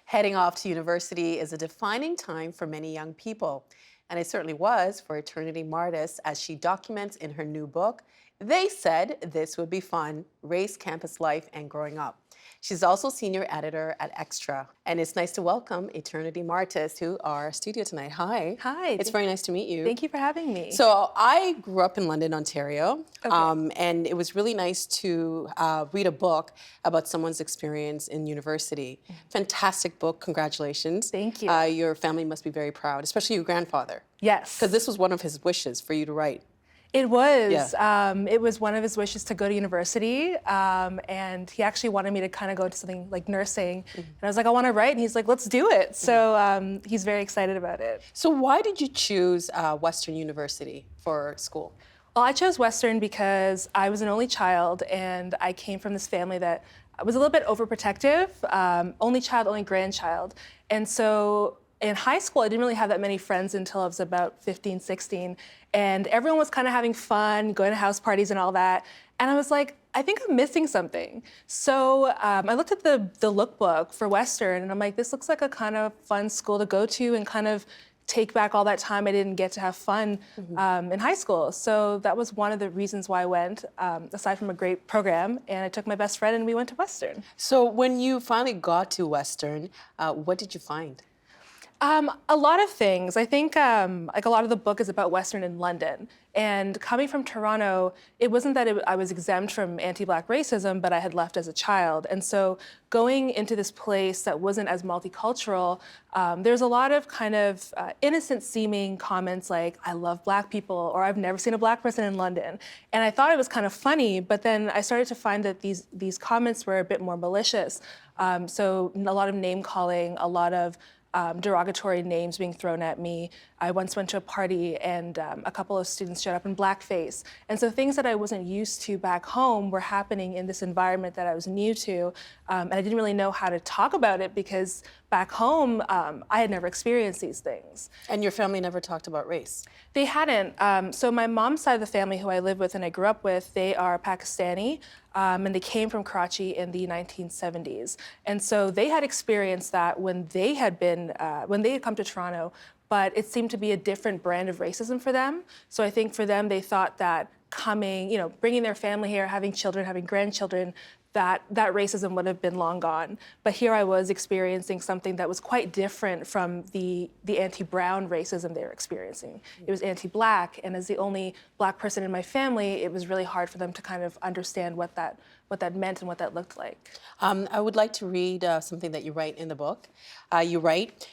Heading off to university is a defining time for many young people, and it certainly was for Eternity Martis as she documents in her new book, They Said This Would Be Fun, Race, Campus Life, and Growing Up. She's also senior editor at Extra, and it's nice to welcome Eternity Martis to our studio tonight. Hi. Hi. It's very nice to meet you. Thank you for having me. So I grew up in London, Ontario, Okay. and it was really nice to read a book about someone's experience in university. Fantastic book, congratulations. Thank you. Your family must be very proud, especially your grandfather. Yes. Because this was one of his wishes for you to write. It was. Yeah. It was one of his wishes to go to university, and he actually wanted me to kind of go into something like nursing. And I was like, I want to write, and he's like, let's do it. So he's very excited about it. So why did you choose Western University for school? Well, I chose Western because I was an only child, and I came from this family that was a little bit overprotective, only child, only grandchild. And so in high school, I didn't really have that many friends until I was about 15, 16. And everyone was kind of having fun, going to house parties and all that. And I was like, I think I'm missing something. So I looked at the lookbook for Western, and I'm like, this looks like a kind of fun school to go to and kind of take back all that time I didn't get to have fun in high school. So that was one of the reasons why I went, aside from a great program. And I took my best friend and we went to Western. So when you finally got to Western, what did you find? A lot of things. I think like a lot of the book is about Western in London. And coming from Toronto, it wasn't that I was exempt from anti-Black racism, but I had left as a child. And so going into this place that wasn't as multicultural, there's a lot of kind of innocent-seeming comments like, I love Black people, or I've never seen a Black person in London. And I thought it was kind of funny, but then I started to find that these comments were a bit more malicious. So a lot of name-calling, a lot of derogatory names being thrown at me. I once went to a party and a couple of students showed up in blackface. And so things that I wasn't used to back home were happening in this environment that I was new to. And I didn't really know how to talk about it because back home, I had never experienced these things. And your family never talked about race? They hadn't. So my mom's side of the family, who I live with and I grew up with, they are Pakistani. And they came from Karachi in the 1970s. And so they had experienced that when they had come to Toronto, but it seemed to be a different brand of racism for them. So I think for them, they thought that coming, bringing their family here, having children, having grandchildren, that racism would have been long gone. But here I was experiencing something that was quite different from the anti-brown racism they were experiencing. It was anti-Black, and as the only Black person in my family, it was really hard for them to kind of understand what that meant and what that looked like. I would like to read something that you write in the book. You write,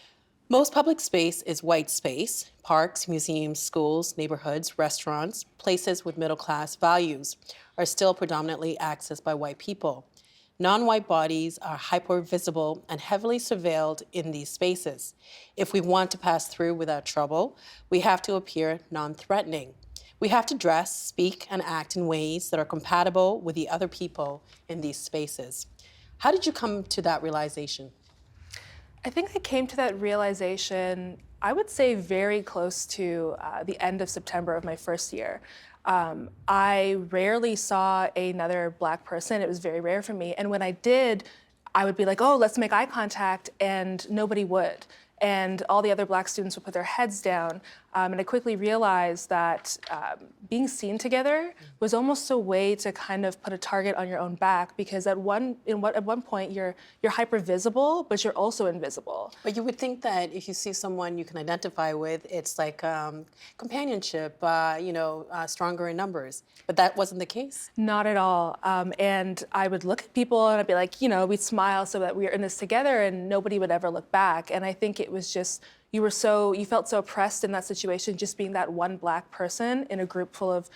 most public space is white space. Parks, museums, schools, neighborhoods, restaurants, places with middle-class values are still predominantly accessed by white people. Non-white bodies are hyper-visible and heavily surveilled in these spaces. If we want to pass through without trouble, we have to appear non-threatening. We have to dress, speak, and act in ways that are compatible with the other people in these spaces. How did you come to that realization? I think I came to that realization, I would say very close to the end of September of my first year. I rarely saw another Black person. It was very rare for me. And when I did, I would be like, oh, let's make eye contact, and nobody would. And all the other Black students would put their heads down. And I quickly realized that being seen together was almost a way to kind of put a target on your own back, because at one point you're hyper visible, but you're also invisible. But you would think that if you see someone you can identify with, it's like companionship, stronger in numbers. But that wasn't the case? Not at all. And I would look at people and I'd be like, we'd smile so that we were in this together, and nobody would ever look back. And I think it was just, you felt so oppressed in that situation, just being that one Black person in a group full of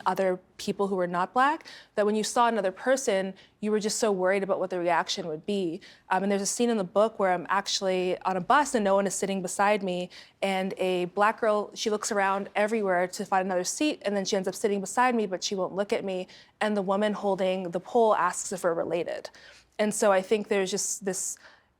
other people who were not Black, that when you saw another person, you were just so worried about what the reaction would be. And there's a scene in the book where I'm actually on a bus and no one is sitting beside me, and a Black girl, she looks around everywhere to find another seat, and then she ends up sitting beside me, but she won't look at me, and the woman holding the pole asks if we're related. And so I think there's just this,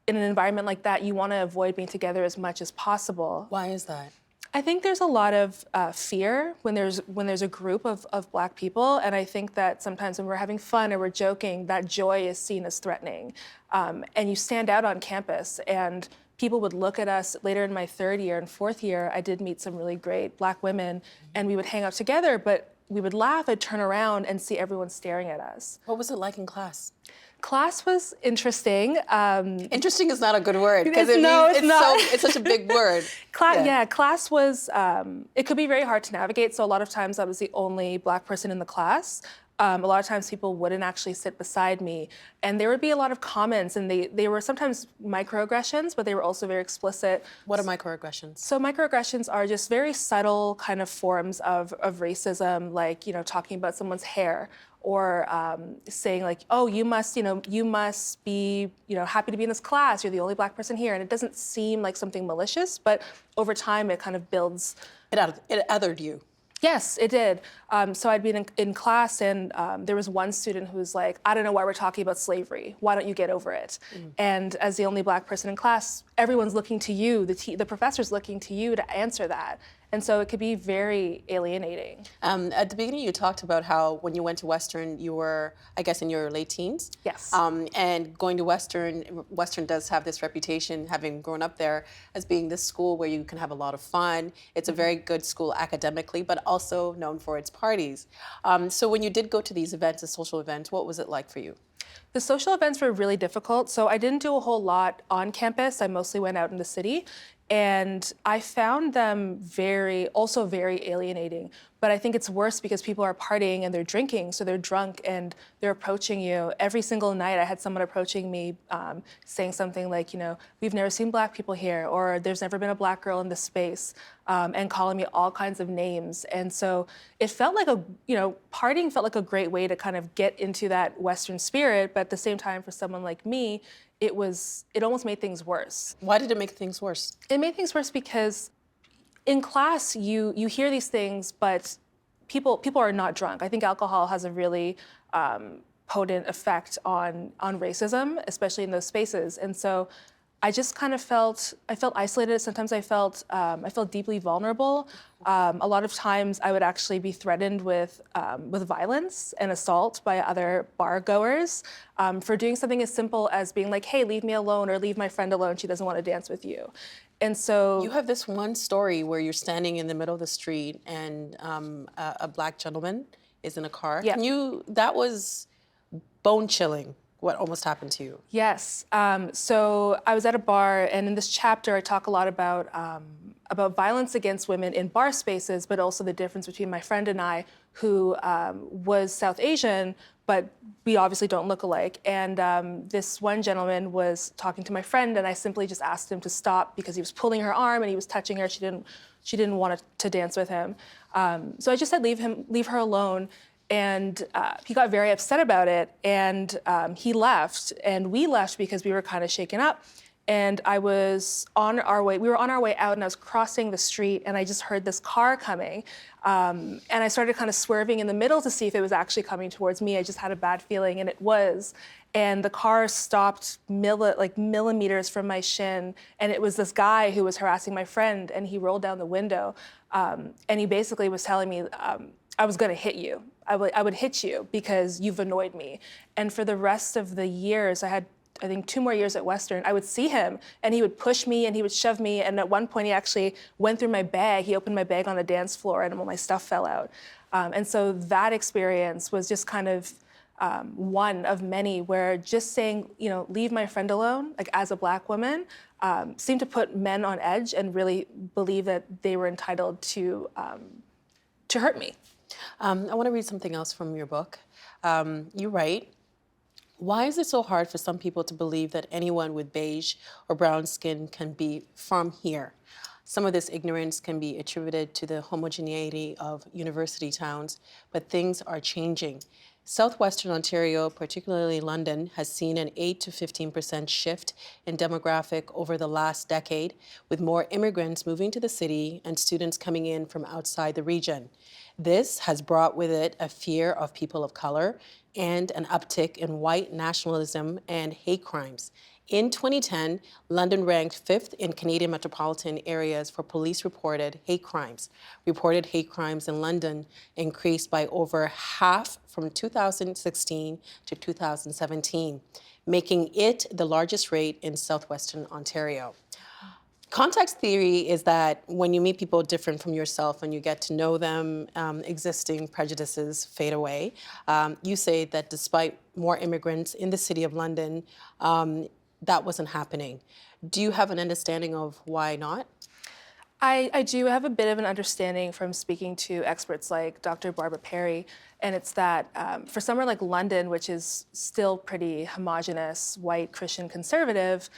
in an environment like that, you want to avoid being together as much as possible. Why is that? I think there's a lot of fear when there's a group of Black people, and I think that sometimes when we're having fun or we're joking, that joy is seen as threatening. And you stand out on campus, and people would look at us. Later in my third year and fourth year, I did meet some really great Black women, and we would hang out together, but we would laugh, I'd turn around and see everyone staring at us. What was it like in class? Class was interesting. Interesting is not a good word because it's such a big word. Class was, it could be very hard to navigate. So a lot of times I was the only Black person in the class. A lot of times people wouldn't actually sit beside me. And there would be a lot of comments, and they were sometimes microaggressions, but they were also very explicit. What are microaggressions? So microaggressions are just very subtle kind of forms of racism, like, talking about someone's hair, or saying like, oh, you must be, happy to be in this class. You're the only Black person here. And it doesn't seem like something malicious, but over time it kind of builds. It othered you. Yes, it did. So I'd be in class, and there was one student who was like, I don't know why we're talking about slavery. Why don't you get over it? And as the only Black person in class, everyone's looking to you, the professor's looking to you to answer that. And so it could be very alienating. At the beginning, you talked about how when you went to Western, you were, I guess, in your late teens. Yes. And going to Western does have this reputation, having grown up there, as being this school where you can have a lot of fun. It's a very good school academically, but also known for its parties. So when you did go to these events, the social events, what was it like for you? The social events were really difficult. So I didn't do a whole lot on campus. I mostly went out in the city. And I found them also very alienating. But I think it's worse because people are partying and they're drinking, so they're drunk and they're approaching you. Every single night I had someone approaching me saying something like, we've never seen Black people here, or there's never been a Black girl in this space, and calling me all kinds of names. And so it felt like partying felt like a great way to kind of get into that Western spirit, but at the same time, for someone like me, it almost made things worse. Why did it make things worse? It made things worse because in class, you hear these things, but people are not drunk. I think alcohol has a really potent effect on racism, especially in those spaces. And so I just kind of felt isolated. Sometimes I felt deeply vulnerable. A lot of times I would actually be threatened with violence and assault by other bar goers for doing something as simple as being like, hey, leave me alone, or leave my friend alone, she doesn't want to dance with you. And so you have this one story where you're standing in the middle of the street and a Black gentleman is in a car. Yeah. That was bone chilling. What almost happened to you? Yes. So I was at a bar, and in this chapter, I talk a lot about violence against women in bar spaces, but also the difference between my friend and I, who was South Asian, but we obviously don't look alike. And this one gentleman was talking to my friend, and I simply just asked him to stop because he was pulling her arm and he was touching her. She didn't want to dance with him. So I just said, leave her alone. And he got very upset about it, and he left, and we left because we were kind of shaken up. And we were on our way out, and I was crossing the street, and I just heard this car coming. And I started kind of swerving in the middle to see if it was actually coming towards me. I just had a bad feeling, and it was. And the car stopped millimeters from my shin, and it was this guy who was harassing my friend, and he rolled down the window, and he basically was telling me, I was gonna hit you. I would hit you because you've annoyed me. And for the rest of the years, I had, I think, 2 more years at Western, I would see him and he would push me and he would shove me. And at one point he actually went through my bag. He opened my bag on the dance floor and all my stuff fell out. And so that experience was just kind of one of many where just saying, leave my friend alone, like as a Black woman, seemed to put men on edge and really believe that they were entitled to hurt me. I want to read something else from your book. You write, why is it so hard for some people to believe that anyone with beige or brown skin can be from here? Some of this ignorance can be attributed to the homogeneity of university towns, but things are changing. Southwestern Ontario, particularly London, has seen an 8 to 15% shift in demographic over the last decade, with more immigrants moving to the city and students coming in from outside the region. This has brought with it a fear of people of color and an uptick in white nationalism and hate crimes. In 2010, London ranked 5th in Canadian metropolitan areas for police reported hate crimes. Reported hate crimes in London increased by over half from 2016 to 2017, making it the largest rate in southwestern Ontario. Context theory is that when you meet people different from yourself and you get to know them, existing prejudices fade away. You say that despite more immigrants in the city of London, that wasn't happening. Do you have an understanding of why not? I do have a bit of an understanding from speaking to experts like Dr. Barbara Perry, and it's that for somewhere like London, which is still pretty homogenous, white, Christian, conservative,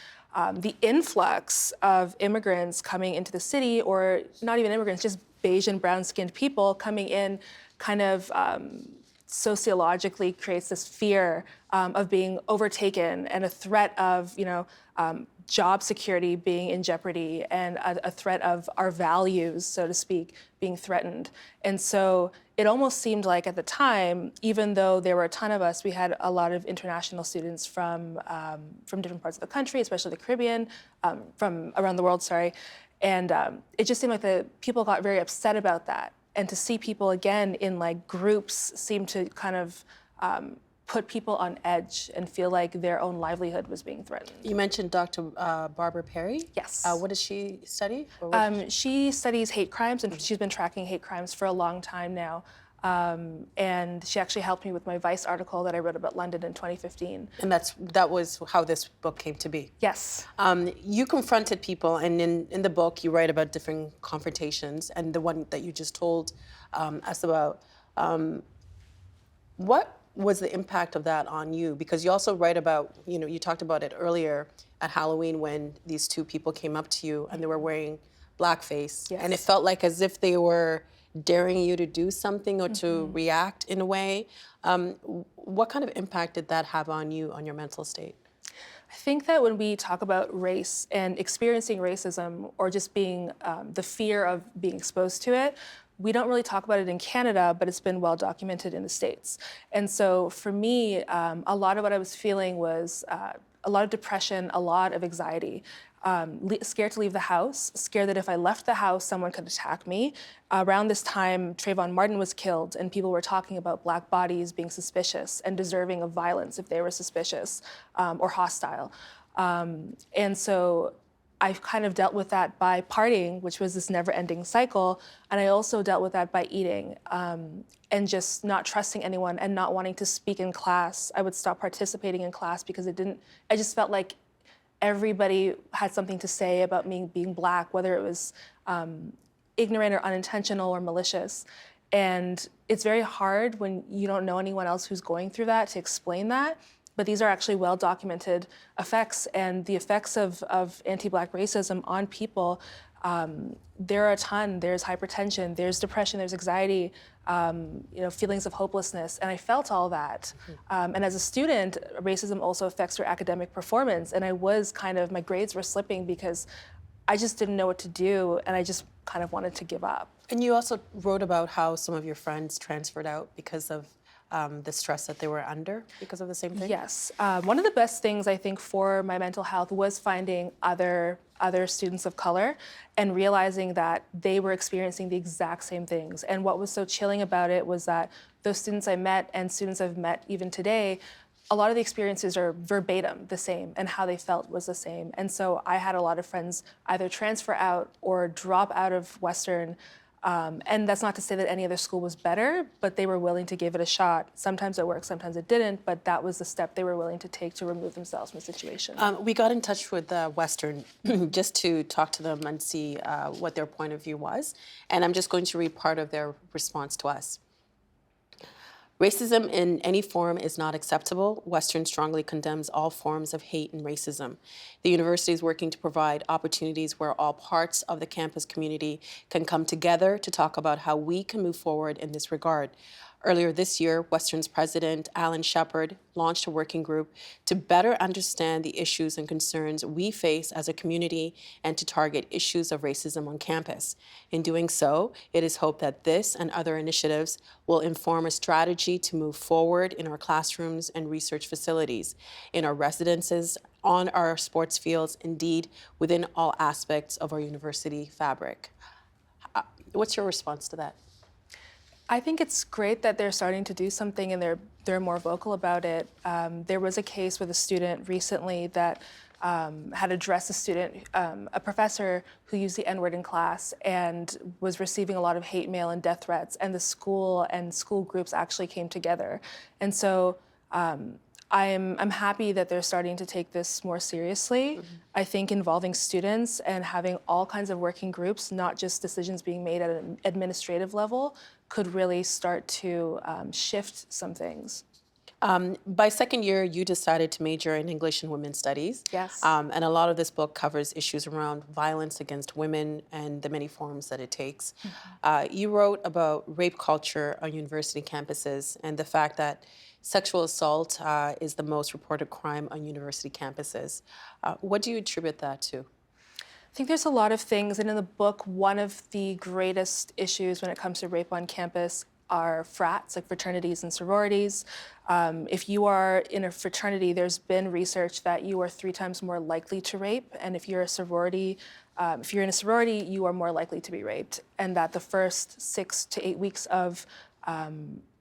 the influx of immigrants coming into the city, or not even immigrants, just beige and brown-skinned people coming in kind of sociologically creates this fear of being overtaken and a threat of, job security being in jeopardy and a threat of our values, so to speak, being threatened. And so it almost seemed like at the time, even though there were a ton of us, we had a lot of international students from different parts of the country, especially the Caribbean, from around the world, sorry. And it just seemed like the people got very upset about that. And to see people again in like groups seemed to kind of put people on edge and feel like their own livelihood was being threatened. You mentioned Dr. Barbara Perry. Yes. What does she study? She studies hate crimes, and she's been tracking hate crimes for a long time now. And she actually helped me with my Vice article that I wrote about London in 2015. And that was how this book came to be. Yes. You confronted people, and in the book you write about different confrontations, and the one that you just told us about. What was the impact of that on you? Because you also write about, you talked about it earlier at Halloween when these two people came up to you and they were wearing blackface. Yes. And it felt like as if they were daring you to do something or to react in a way. What kind of impact did that have on you, on your mental state? I think that when we talk about race and experiencing racism, or just being the fear of being exposed to it, we don't really talk about it in Canada, but it's been well documented in the States. And so for me, a lot of what I was feeling was a lot of depression, a lot of anxiety, scared to leave the house, scared that if I left the house, someone could attack me. Around this time, Trayvon Martin was killed, and people were talking about Black bodies being suspicious and deserving of violence if they were suspicious or hostile. And so I've kind of dealt with that by partying, which was this never-ending cycle, and I also dealt with that by eating and just not trusting anyone and not wanting to speak in class. I would stop participating in class because I just felt like everybody had something to say about me being Black, whether it was ignorant or unintentional or malicious. And it's very hard when you don't know anyone else who's going through that to explain that. But these are actually well-documented effects, and the effects of anti-Black racism on people, there are a ton. There's hypertension, there's depression, there's anxiety, feelings of hopelessness, and I felt all that. And as a student, racism also affects your academic performance, and my grades were slipping because I just didn't know what to do, and I just kind of wanted to give up. And you also wrote about how some of your friends transferred out because of the stress that they were under because of the same thing? Yes. One of the best things I think for my mental health was finding other students of color and realizing that they were experiencing the exact same things. And what was so chilling about it was that those students I met and students I've met even today, a lot of the experiences are verbatim the same, and how they felt was the same. And so I had a lot of friends either transfer out or drop out of Western. And that's not to say that any other school was better, but they were willing to give it a shot. Sometimes it worked, sometimes it didn't, but that was the step they were willing to take to remove themselves from the situation. We got in touch with Western just to talk to them and see what their point of view was. And I'm just going to read part of their response to us. Racism in any form is not acceptable. Western strongly condemns all forms of hate and racism. The university is working to provide opportunities where all parts of the campus community can come together to talk about how we can move forward in this regard. Earlier this year, Western's President Alan Shepard launched a working group to better understand the issues and concerns we face as a community and to target issues of racism on campus. In doing so, it is hoped that this and other initiatives will inform a strategy to move forward in our classrooms and research facilities, in our residences, on our sports fields, indeed, within all aspects of our university fabric. What's your response to that? I think it's great that they're starting to do something and they're more vocal about it. There was a case with a student recently that had addressed a professor who used the N-word in class and was receiving a lot of hate mail and death threats, and the school and school groups actually came together. And so I'm happy that they're starting to take this more seriously. Mm-hmm. I think involving students and having all kinds of working groups, not just decisions being made at an administrative level, could really start to shift some things. By second year, you decided to major in English and Women's Studies. Yes. And a lot of this book covers issues around violence against women and the many forms that it takes. Mm-hmm. You wrote about rape culture on university campuses and the fact that sexual assault is the most reported crime on university campuses. What do you attribute that to? I think there's a lot of things, and in the book, one of the greatest issues when it comes to rape on campus are frats, like fraternities and sororities. If you are in a fraternity, there's been research that you are 3 times more likely to rape, and if you're a sorority, if you're in a sorority, you are more likely to be raped, and that the first 6 to 8 weeks of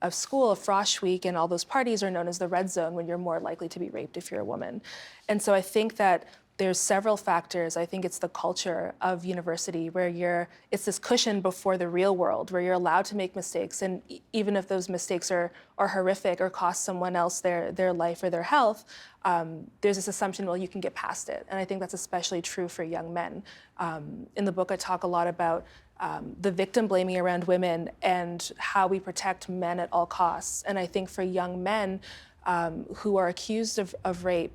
school, of Frosh Week, and all those parties are known as the red zone, when you're more likely to be raped if you're a woman. And so I think that there's several factors. I think it's the culture of university where it's this cushion before the real world, where you're allowed to make mistakes. And even if those mistakes are horrific or cost someone else their life or their health, there's this assumption, well, you can get past it. And I think that's especially true for young men. In the book, I talk a lot about the victim blaming around women and how we protect men at all costs. And I think for young men who are accused of rape,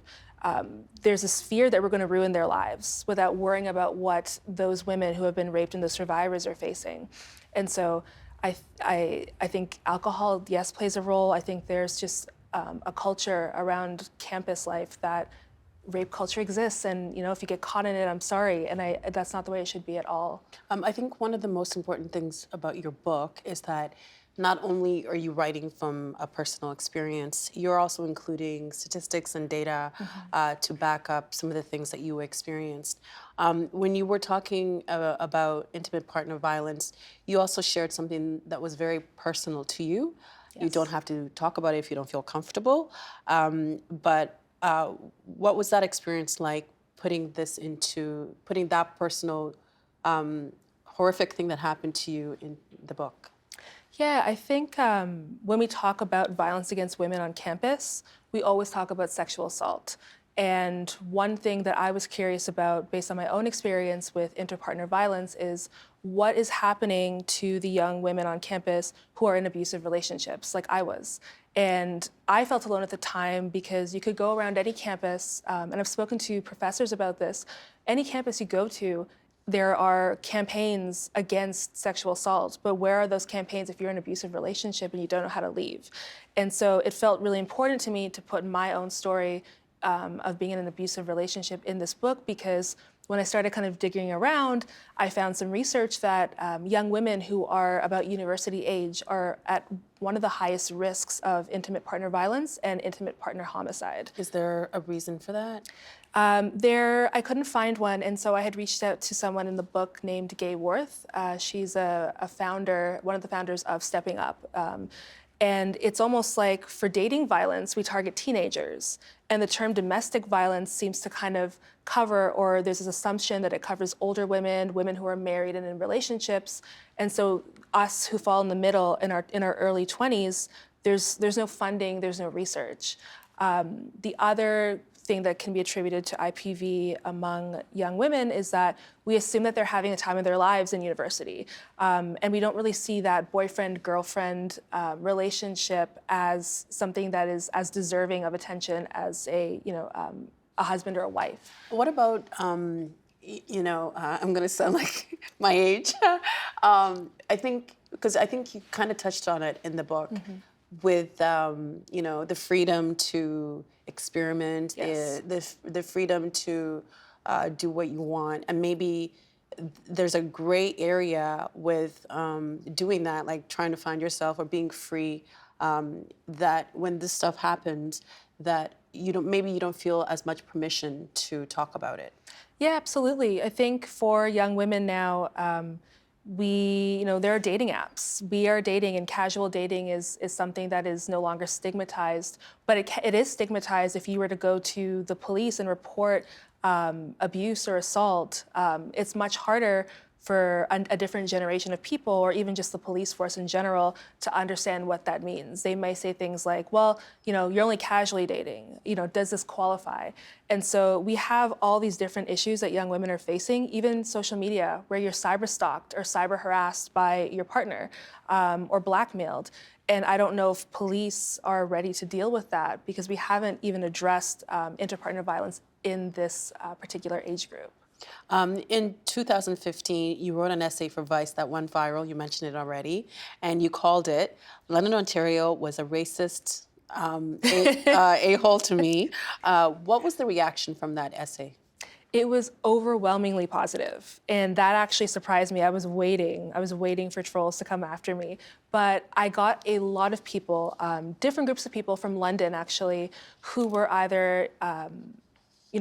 there's this fear that we're going to ruin their lives without worrying about what those women who have been raped and the survivors are facing. And so I think alcohol, yes, plays a role. I think there's just a culture around campus life that rape culture exists, and if you get caught in it, I'm sorry, and that's not the way it should be at all. I think one of the most important things about your book is that not only are you writing from a personal experience, you're also including statistics and data to back up some of the things that you experienced. When you were talking about intimate partner violence, you also shared something that was very personal to you. Yes. You don't have to talk about it if you don't feel comfortable, but what was that experience like, putting that personal, horrific thing that happened to you in the book? Yeah, I think when we talk about violence against women on campus, we always talk about sexual assault. And one thing that I was curious about, based on my own experience with interpartner violence, is what is happening to the young women on campus who are in abusive relationships, like I was. And I felt alone at the time because you could go around any campus, and I've spoken to professors about this, any campus you go to, there are campaigns against sexual assault, but where are those campaigns if you're in an abusive relationship and you don't know how to leave? And so it felt really important to me to put my own story of being in an abusive relationship in this book, because when I started kind of digging around, I found some research that young women who are about university age are at one of the highest risks of intimate partner violence and intimate partner homicide. Is there a reason for that? I couldn't find one, and so I had reached out to someone in the book named Gay Worth. She's a founder, one of the founders of Stepping Up. And it's almost like for dating violence, we target teenagers. And the term domestic violence seems to kind of cover, or there's this assumption that it covers older women, women who are married and in relationships. And so us who fall in the middle in our early 20s, there's no funding, there's no research. The other thing that can be attributed to IPV among young women is that we assume that they're having a time of their lives in university. And we don't really see that boyfriend-girlfriend relationship as something that is as deserving of attention as a husband or a wife. What about, I'm gonna sound like my age. I think because I think you kind of touched on it in the book with, the freedom to experiment, Yes. the freedom to do what you want. And maybe there's a gray area with doing that, like trying to find yourself or being free, that when this stuff happens, that maybe you don't feel as much permission to talk about it. Yeah, absolutely. I think for young women now, there are dating apps. We are dating, and casual dating is something that is no longer stigmatized. But it is stigmatized if you were to go to the police and report abuse or assault. It's much harder for a different generation of people, or even just the police force in general, to understand what that means. They may say things like, well, you're only casually dating. Does this qualify? And so we have all these different issues that young women are facing, even social media, where you're cyber stalked or cyber harassed by your partner, or blackmailed. And I don't know if police are ready to deal with that, because we haven't even addressed interpartner violence in this particular age group. In 2015, you wrote an essay for Vice that went viral. You mentioned it already, and you called it "London, Ontario was a racist a-hole to me." What was the reaction from that essay? It was overwhelmingly positive, and that actually surprised me. I was waiting for trolls to come after me, but I got a lot of people, different groups of people from London actually, who were either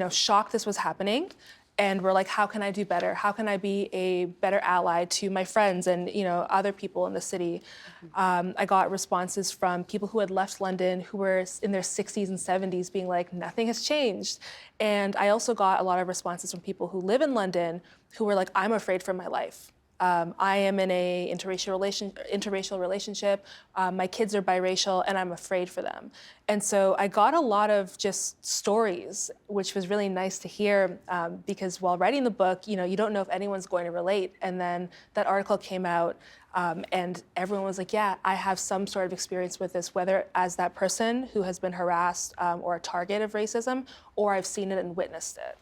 shocked this was happening, and were like, how can I do better? How can I be a better ally to my friends and other people in the city? I got responses from people who had left London, who were in their 60s and 70s, being like, nothing has changed. And I also got a lot of responses from people who live in London, who were like, I'm afraid for my life. I am in a interracial relationship. My kids are biracial, and I'm afraid for them. And so I got a lot of just stories, which was really nice to hear, because while writing the book, you don't know if anyone's going to relate. And then that article came out, and everyone was like, yeah, I have some sort of experience with this, whether as that person who has been harassed or a target of racism, or I've seen it and witnessed it.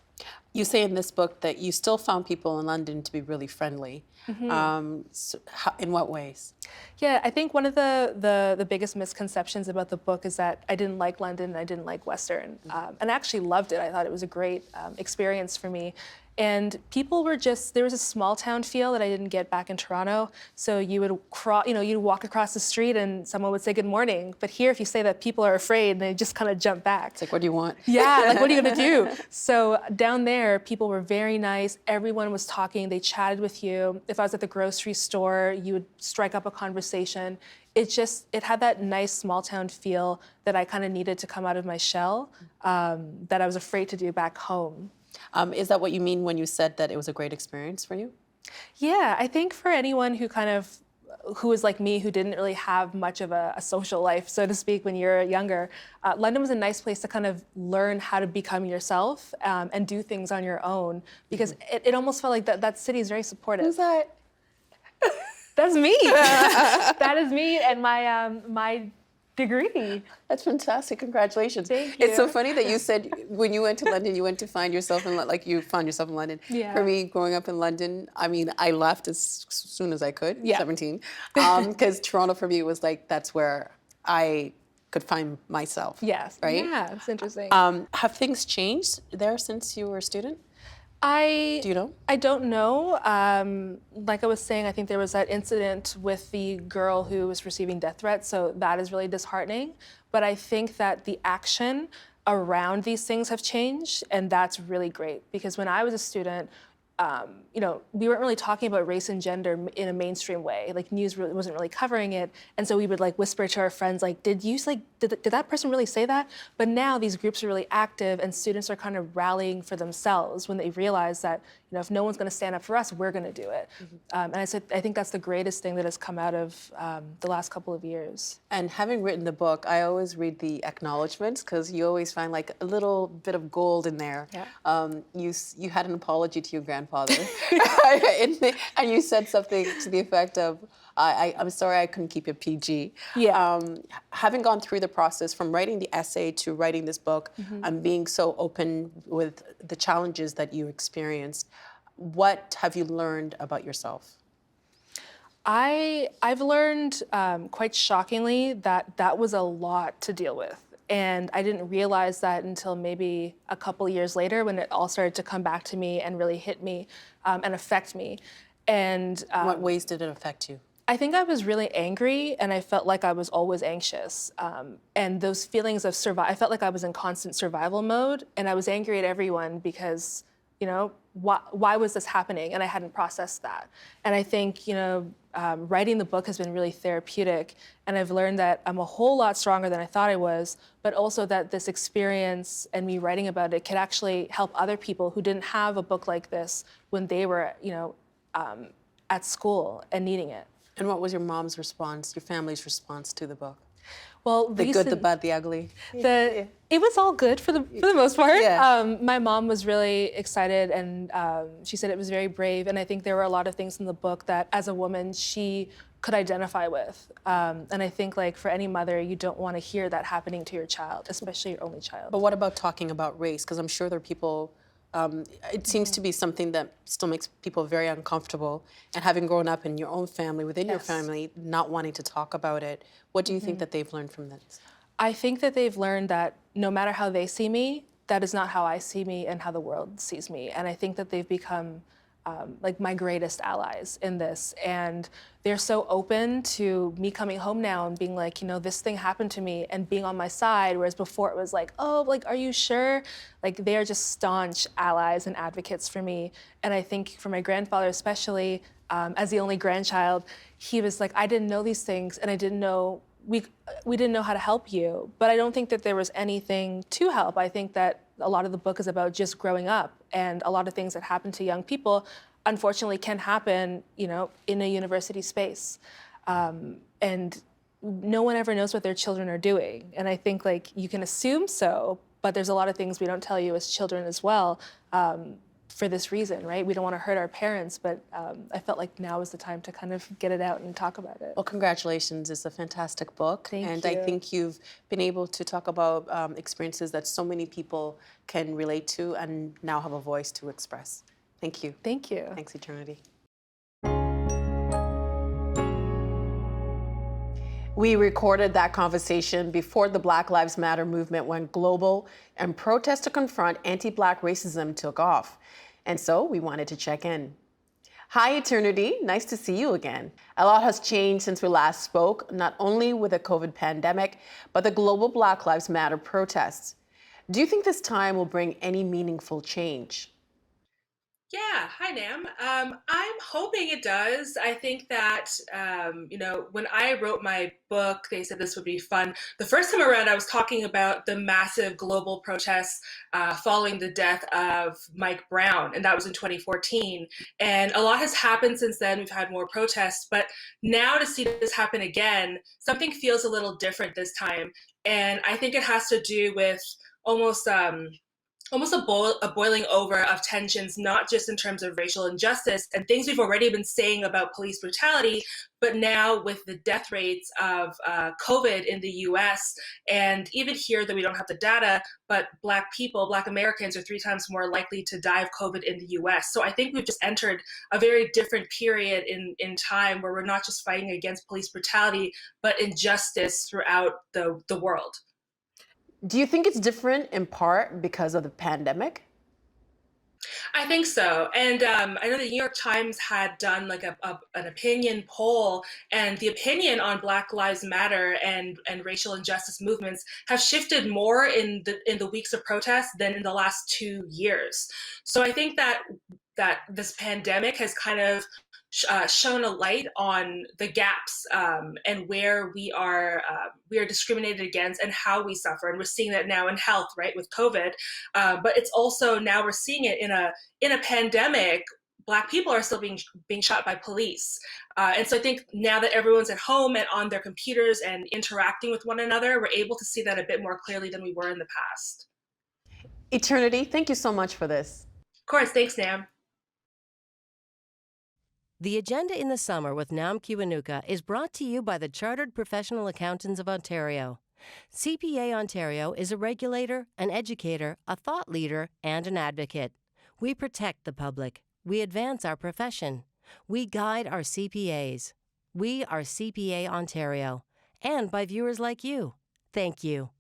You say in this book that you still found people in London to be really friendly. In what ways? Yeah, I think one of the biggest misconceptions about the book is that I didn't like London and I didn't like Western. And I actually loved it. I thought it was a great experience for me. And people were there was a small town feel that I didn't get back in Toronto. So you would you'd walk across the street and someone would say good morning. But here, if you say that, people are afraid and they just kind of jump back. It's like, what do you want? Yeah, like, what are you gonna do? So down there, people were very nice. Everyone was talking, they chatted with you. If I was at the grocery store, you would strike up a conversation. It had that nice small town feel that I kind of needed to come out of my shell, that I was afraid to do back home. Is that what you mean when you said that it was a great experience for you? Yeah, I think for anyone who was like me, who didn't really have much of a social life, so to speak, when you're younger, London was a nice place to kind of learn how to become yourself and do things on your own, because it almost felt like that city is very supportive. Who's that? That's me. That is me and my degree. That's fantastic. Congratulations. Thank you. It's so funny that you said when you went to London, you went to find yourself in, like, you found yourself in London. Yeah. For me, growing up in London, I mean, I left as soon as I could, Yeah. 17, because Toronto for me was like, that's where I could find myself. Yes. Right? Yeah, it's interesting. Have things changed there since you were a student? Do you know? I don't know. Like I was saying, I think there was that incident with the girl who was receiving death threats, so that is really disheartening. But I think that the action around these things have changed, and that's really great, because when I was a student, we weren't really talking about race and gender in a mainstream way. Like, news wasn't really covering it, and so we would like whisper to our friends, like, did that person really say that? But now these groups are really active, and students are kind of rallying for themselves when they realize that if no one's going to stand up for us, we're going to do it. And I think that's the greatest thing that has come out of the last couple of years. And having written the book, I always read the acknowledgements, because you always find like a little bit of gold in there. Yeah. You had an apology to your grandfather, and you said something to the effect of, I'm sorry I couldn't keep it PG. Yeah. Having gone through the process from writing the essay to writing this book, and being so open with the challenges that you experienced, what have you learned about yourself? I've learned quite shockingly that that was a lot to deal with. And I didn't realize that until maybe a couple years later when it all started to come back to me and really hit me and affect me. And What ways did it affect you? I think I was really angry and I felt like I was always anxious. And those feelings of I felt like I was in constant survival mode and I was angry at everyone because, why was this happening? And I hadn't processed that. And I think, writing the book has been really therapeutic. And I've learned that I'm a whole lot stronger than I thought I was, but also that this experience and me writing about it could actually help other people who didn't have a book like this when they were, at school and needing it. And what was your mom's response, your family's response to the book? Well, The good, the bad, the ugly? It was all good for the most part. Yeah. My mom was really excited, and she said it was very brave. And I think there were a lot of things in the book that, as a woman, she could identify with. And I think, like for any mother, you don't want to hear that happening to your child, especially your only child. But what about talking about race? Because I'm sure there are people. It seems to be something that still makes people very uncomfortable. And having grown up in your own family, within your family, not wanting to talk about it, what do you think that they've learned from this? I think that they've learned that no matter how they see me, that is not how I see me and how the world sees me. And I think that they've become like my greatest allies in this. And they're so open to me coming home now and being like, this thing happened to me and being on my side. Whereas before it was like, oh, like, are you sure? Like, they're just staunch allies and advocates for me. And I think for my grandfather, especially as the only grandchild, he was like, I didn't know these things and I didn't know we didn't know how to help you. But I don't think that there was anything to help. I think that a lot of the book is about just growing up, and a lot of things that happen to young people, unfortunately, can happen, in a university space. And no one ever knows what their children are doing. And I think like you can assume so, but there's a lot of things we don't tell you as children as well. For this reason, right? We don't want to hurt our parents, but I felt like now is the time to kind of get it out and talk about it. Well, congratulations. It's a fantastic book. Thank I you. think you've been able to talk about experiences that so many people can relate to and now have a voice to express. Thank you. Thank you. Thanks, Eternity. We recorded that conversation before the Black Lives Matter movement went global and protests to confront anti-Black racism took off. And so we wanted to check in. Hi, Eternity. Nice to see you again. A lot has changed since we last spoke, not only with the COVID pandemic, but the global Black Lives Matter protests. Do you think this time will bring any meaningful change? Yeah, hi Nam. I'm hoping it does. I think that, when I wrote my book, they said this would be fun. The first time around, I was talking about the massive global protests following the death of Mike Brown, and that was in 2014. And a lot has happened since then. We've had more protests, but now to see this happen again, something feels a little different this time. And I think it has to do with almost a boiling over of tensions, not just in terms of racial injustice and things we've already been saying about police brutality, but now with the death rates of COVID in the US, and even here that we don't have the data, but Black Americans are 3 times more likely to die of COVID in the US. So I think we've just entered a very different period in time where we're not just fighting against police brutality, but injustice throughout the world. Do you think it's different in part because of the pandemic? I think so. And I know the New York Times had done like an opinion poll, and the opinion on Black Lives Matter and racial injustice movements have shifted more in the weeks of protest than in the last 2 years. So I think that this pandemic has kind of shone a light on the gaps and where we are discriminated against and how we suffer, and we're seeing that now in health, right, with COVID. But it's also now we're seeing it in a pandemic. Black people are still being shot by police, and so I think now that everyone's at home and on their computers and interacting with one another, we're able to see that a bit more clearly than we were in the past. Eternity, thank you so much for this. Of course, thanks, Nam. The Agenda in the Summer with Nam Kiwanuka is brought to you by the Chartered Professional Accountants of Ontario. CPA Ontario is a regulator, an educator, a thought leader, and an advocate. We protect the public. We advance our profession. We guide our CPAs. We are CPA Ontario, and by viewers like you. Thank you.